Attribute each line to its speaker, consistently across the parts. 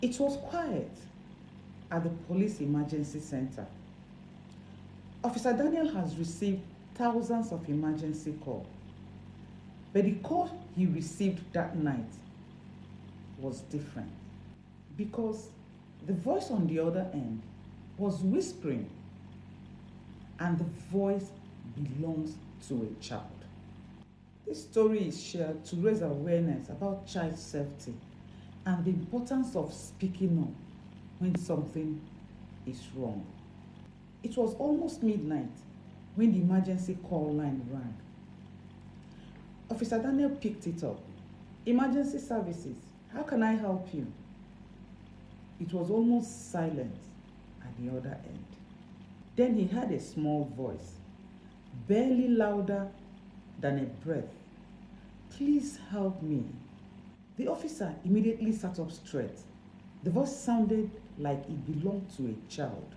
Speaker 1: It was quiet at the police emergency center. Officer Daniel has received thousands of emergency calls, but the call he received that night was different because the voice on the other end was whispering, and the voice belongs to a child. This story is shared to raise awareness about child safety and the importance of speaking up when something is wrong. It was almost midnight when the emergency call line rang. Officer Daniel picked it up. Emergency services, how can I help you? It was almost silent at the other end. Then he heard a small voice, barely louder than a breath. Please help me. The officer immediately sat up straight. The voice sounded like it belonged to a child.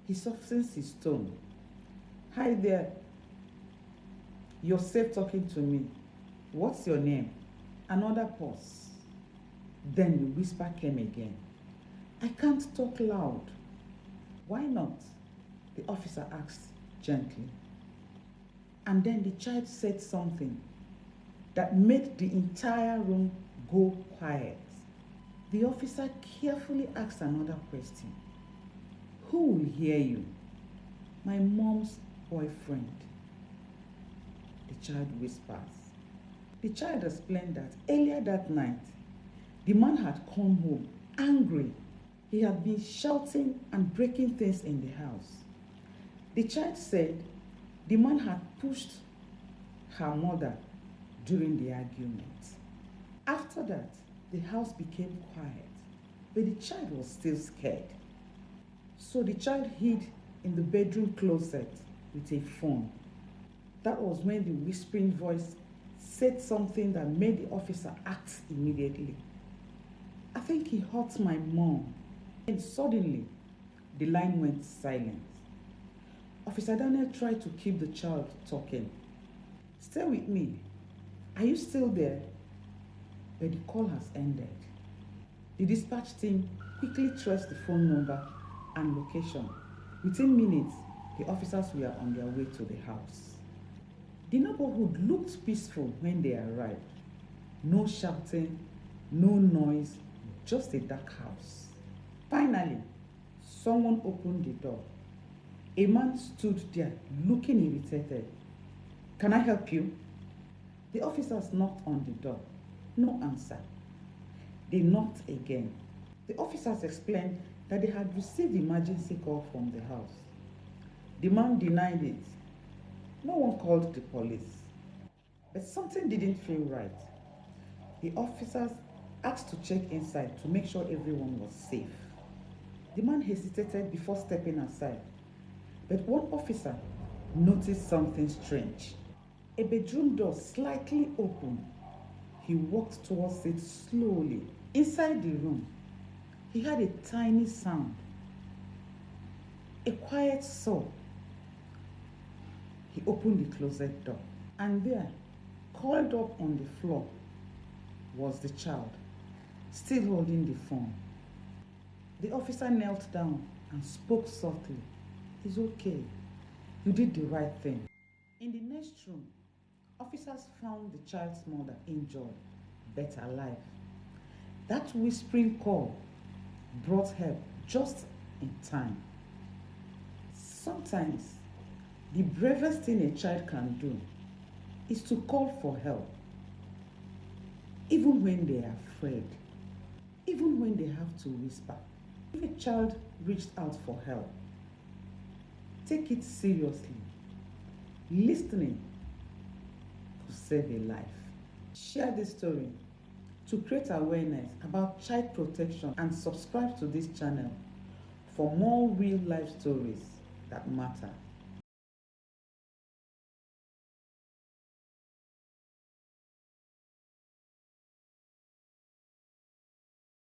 Speaker 1: He softened his tone. Hi there. You're safe talking to me. What's your name? Another pause. Then the whisper came again. I can't talk loud. Why not? The officer asked gently. And then the child said something that made the entire room go quiet. The officer carefully asked another question. Who will hear you? My mom's boyfriend. The child whispers. The child explained that earlier that night, the man had come home angry. He had been shouting and breaking things in the house. The child said the man had pushed her mother during the argument. After that, the house became quiet, but the child was still scared. So the child hid in the bedroom closet with a phone. That was when the whispering voice said something that made the officer act immediately. I think he hurt my mom. And suddenly, the line went silent. Officer Daniel tried to keep the child talking. Stay with me. Are you still there? But the call has ended. The dispatch team quickly traced the phone number and location. Within minutes, the officers were on their way to the house. The neighborhood looked peaceful when they arrived. No shouting, no noise, just a dark house. Finally, someone opened the door. A man stood there looking irritated. Can I help you? The officers knocked on the door. No answer. They knocked again. The officers explained that they had received emergency call from the house. The man denied it. No one called the police. But something didn't feel right. The officers asked to check inside to make sure everyone was safe. The man hesitated before stepping aside. But one officer noticed something strange. A bedroom door slightly opened. He walked towards it slowly. Inside the room, he heard a tiny sound. A quiet sob. He opened the closet door, and there, curled up on the floor, was the child, still holding the phone. The officer knelt down and spoke softly. It's okay. You did the right thing. In the next room, officers found the child's mother injured, but alive. That whispering call brought help just in time. Sometimes, the bravest thing a child can do is to call for help, even when they are afraid, even when they have to whisper. If a child reached out for help, take it seriously. Listening could save a life. Share this story to create awareness about child protection and subscribe to this channel for more real life stories that matter.